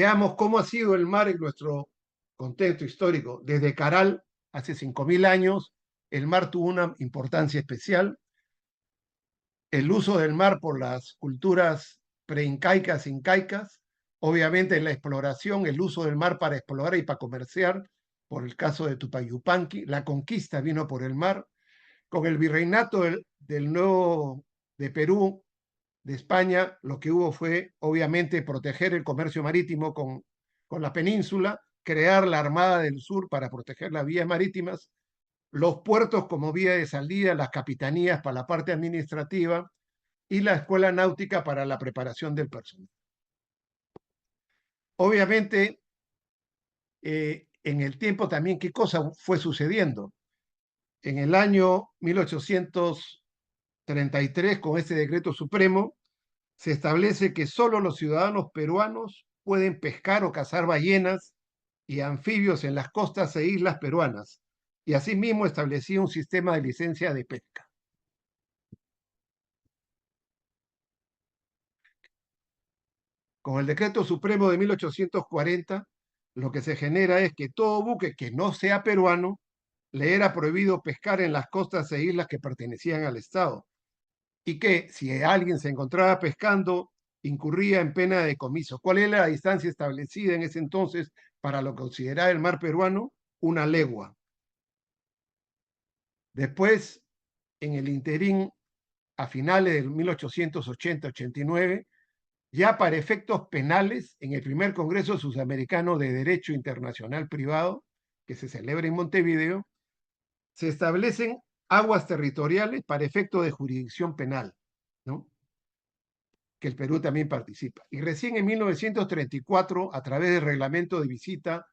veamos cómo ha sido el mar en nuestro contexto histórico. Desde Caral, hace 5.000 años, el mar tuvo una importancia especial. El uso del mar por las culturas preincaicas, incaicas, obviamente en la exploración, el uso del mar para explorar y para comerciar, por el caso de Tupayupanqui, la conquista vino por el mar. Con el virreinato del nuevo de Perú, de España, lo que hubo fue obviamente proteger el comercio marítimo con la península, crear la Armada del Sur para proteger las vías marítimas, los puertos como vía de salida, las capitanías para la parte administrativa y la escuela náutica para la preparación del personal. Obviamente, en el tiempo también, ¿qué cosa fue sucediendo? En el año 1833, con este decreto supremo, se establece que solo los ciudadanos peruanos pueden pescar o cazar ballenas y anfibios en las costas e islas peruanas, y asimismo establecía un sistema de licencia de pesca. Con el decreto supremo de 1840, lo que se genera es que todo buque que no sea peruano le era prohibido pescar en las costas e islas que pertenecían al Estado, y que si alguien se encontraba pescando, incurría en pena de decomiso. ¿Cuál era la distancia establecida en ese entonces para lo que consideraba el mar peruano? Una legua. Después, en el interín, a finales del 1880-89, ya para efectos penales, en el primer Congreso Sudamericano de Derecho Internacional Privado, que se celebra en Montevideo, se establecen aguas territoriales para efecto de jurisdicción penal, ¿no? Que el Perú también participa. Y recién en 1934, a través del reglamento de visita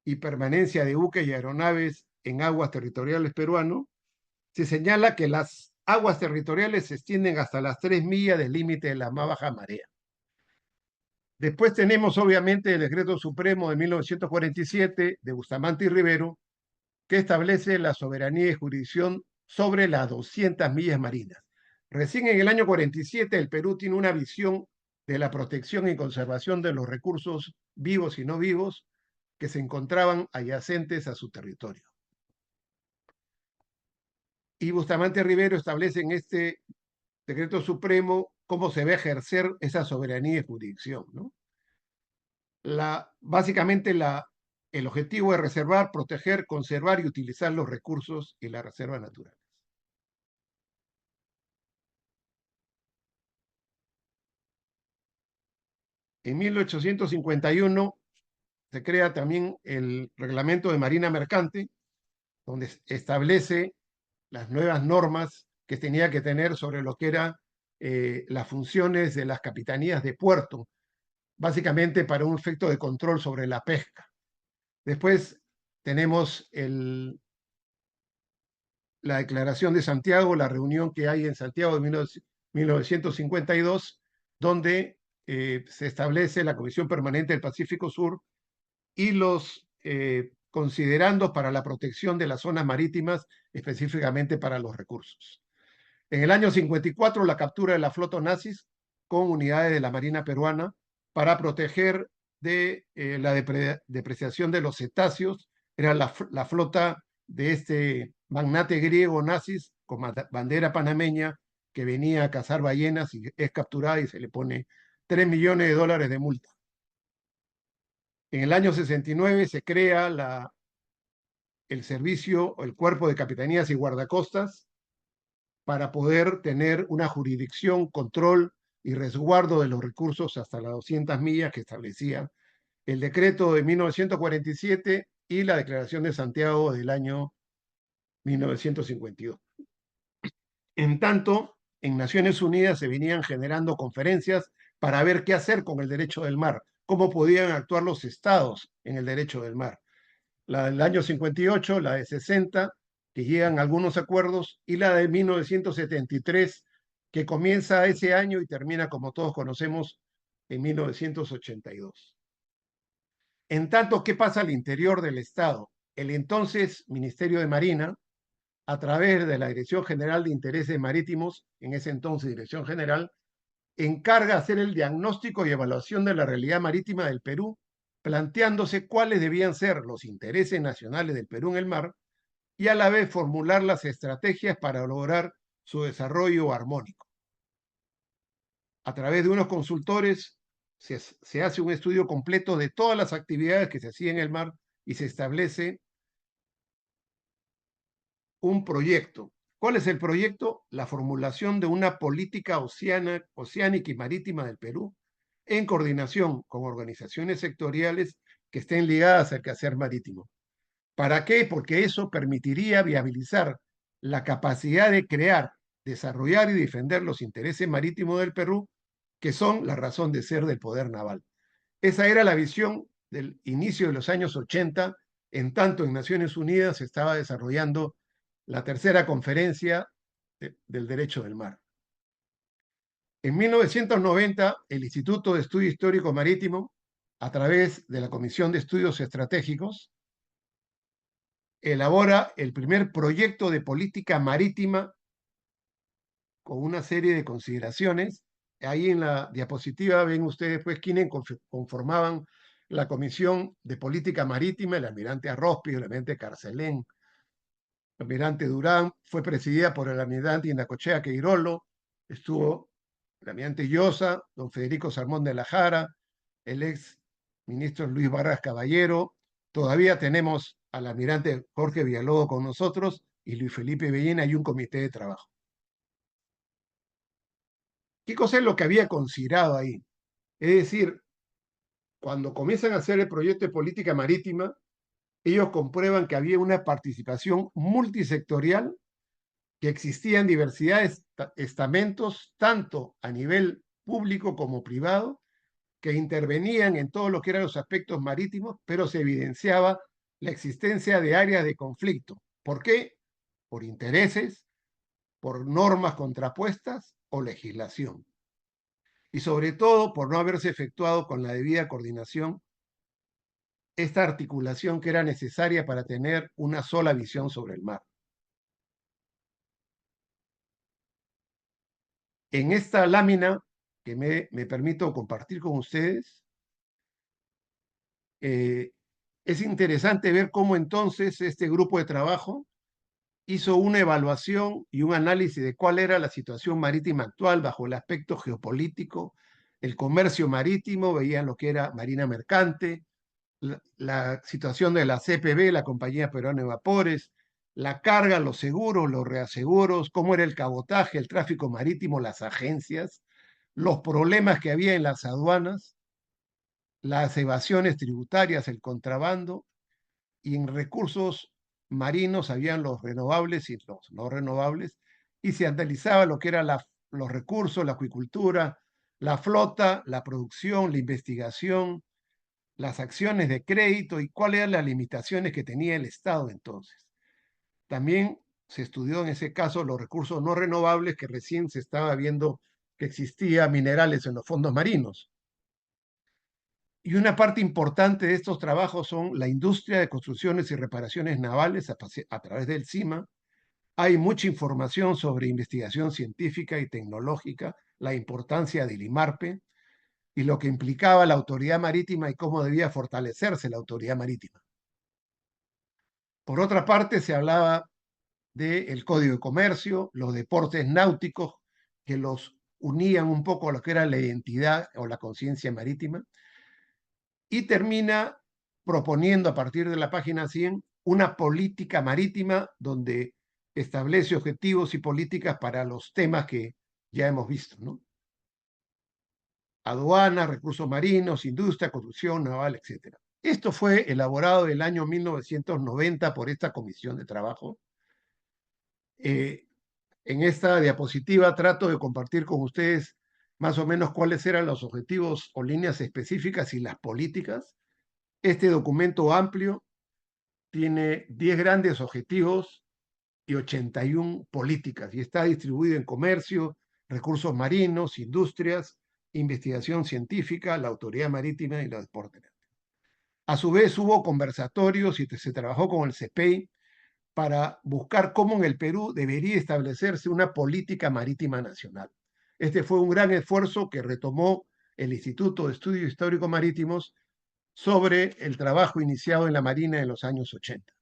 y permanencia de buques y aeronaves en aguas territoriales peruanos, se señala que las aguas territoriales se extienden hasta las 3 millas del límite de la más baja marea. Después tenemos obviamente el decreto supremo de 1947 de Bustamante y Rivero, que establece la soberanía y jurisdicción sobre las 200 millas marinas. Recién en el año 47 el Perú tiene una visión de la protección y conservación de los recursos vivos y no vivos que se encontraban adyacentes a su territorio. Y Bustamante Rivero establece en este decreto supremo cómo se va a ejercer esa soberanía y jurisdicción, ¿no? Básicamente el objetivo es reservar, proteger, conservar y utilizar los recursos y las reservas naturales. En 1851 se crea también el Reglamento de Marina Mercante, donde establece las nuevas normas que tenía que tener sobre lo que eran las funciones de las capitanías de puerto, básicamente para un efecto de control sobre la pesca. Después tenemos la Declaración de Santiago, la reunión que hay en Santiago de 1952, donde se establece la Comisión Permanente del Pacífico Sur y los considerandos para la protección de las zonas marítimas, específicamente para los recursos. En el año 54, la captura de la flota nazis con unidades de la Marina peruana para proteger de la depreciación de los cetáceos. Era la flota de este magnate griego nazis con bandera panameña que venía a cazar ballenas y es capturada y se le pone $3 millones de multa. En el año 69 se crea el servicio, el cuerpo de capitanías y guardacostas para poder tener una jurisdicción, control y resguardo de los recursos hasta las 200 millas que establecía el decreto de 1947 y la Declaración de Santiago del año 1952. En tanto, en Naciones Unidas se venían generando conferencias para ver qué hacer con el derecho del mar, cómo podían actuar los estados en el derecho del mar. La del año 58, la de 60, que llegan a algunos acuerdos, y la de 1973, que comienza ese año y termina, como todos conocemos, en 1982. En tanto, ¿qué pasa al interior del Estado? El entonces Ministerio de Marina, a través de la Dirección General de Intereses Marítimos, en ese entonces Dirección General, encarga hacer el diagnóstico y evaluación de la realidad marítima del Perú planteándose cuáles debían ser los intereses nacionales del Perú en el mar y a la vez formular las estrategias para lograr su desarrollo armónico. A través de unos consultores se hace un estudio completo de todas las actividades que se hacían en el mar y se establece un proyecto. ¿Cuál es el proyecto? La formulación de una política oceánica y marítima del Perú en coordinación con organizaciones sectoriales que estén ligadas al quehacer marítimo. ¿Para qué? Porque eso permitiría viabilizar la capacidad de crear, desarrollar y defender los intereses marítimos del Perú, que son la razón de ser del poder naval. Esa era la visión del inicio de los años 80, en tanto en Naciones Unidas se estaba desarrollando la tercera conferencia del derecho del mar. En 1990, el Instituto de Estudio Histórico Marítimo, a través de la Comisión de Estudios Estratégicos, elabora el primer proyecto de política marítima con una serie de consideraciones. Ahí en la diapositiva ven ustedes pues quiénes conformaban la Comisión de Política Marítima, el almirante Arrospi, el almirante Carcelén, el almirante Durán, fue presidida por el almirante Inacochea Queirolo, estuvo el almirante Llosa, don Federico Salmón de la Jara, el ex ministro Luis Barras Caballero, todavía tenemos al almirante Jorge Villalobos con nosotros y Luis Felipe Bellena y un comité de trabajo. ¿Qué cosa es lo que había considerado ahí? Es decir, cuando comienzan a hacer el proyecto de política marítima, ellos comprueban que había una participación multisectorial, que existían diversidades de estamentos, tanto a nivel público como privado, que intervenían en todo lo que eran los aspectos marítimos, pero se evidenciaba la existencia de áreas de conflicto. ¿Por qué? Por intereses, por normas contrapuestas o legislación. Y sobre todo por no haberse efectuado con la debida coordinación esta articulación que era necesaria para tener una sola visión sobre el mar. En esta lámina que me permito compartir con ustedes, es interesante ver cómo entonces este grupo de trabajo hizo una evaluación y un análisis de cuál era la situación marítima actual bajo el aspecto geopolítico, el comercio marítimo, veían lo que era marina mercante, la situación de la CPB, la Compañía Peruana de Vapores, la carga, los seguros, los reaseguros, cómo era el cabotaje, el tráfico marítimo, las agencias, los problemas que había en las aduanas, las evasiones tributarias, el contrabando, y en recursos marinos habían los renovables y los no renovables, y se analizaba lo que eran los recursos, la acuicultura, la flota, la producción, la investigación, las acciones de crédito y cuáles eran las limitaciones que tenía el Estado entonces. También se estudió en ese caso los recursos no renovables, que recién se estaba viendo que existía minerales en los fondos marinos. Y una parte importante de estos trabajos son la industria de construcciones y reparaciones navales a través del CIMA. Hay mucha información sobre investigación científica y tecnológica, la importancia del IMARPE y lo que implicaba la autoridad marítima y cómo debía fortalecerse la autoridad marítima. Por otra parte, se hablaba del Código de Comercio, los deportes náuticos, que los unían un poco a lo que era la identidad o la conciencia marítima, y termina proponiendo a partir de la página 100 una política marítima donde establece objetivos y políticas para los temas que ya hemos visto, ¿no? Aduanas, recursos marinos, industria, construcción naval, etc. Esto fue elaborado en el año 1990 por esta comisión de trabajo. En esta diapositiva trato de compartir con ustedes más o menos cuáles eran los objetivos o líneas específicas y las políticas. Este documento amplio tiene 10 grandes objetivos y 81 políticas y está distribuido en comercio, recursos marinos, industrias, investigación científica, la autoridad marítima y los deportes. A su vez hubo conversatorios y se trabajó con el CEPEI para buscar cómo en el Perú debería establecerse una política marítima nacional. Este fue un gran esfuerzo que retomó el Instituto de Estudios Históricos Marítimos sobre el trabajo iniciado en la Marina en los años 80.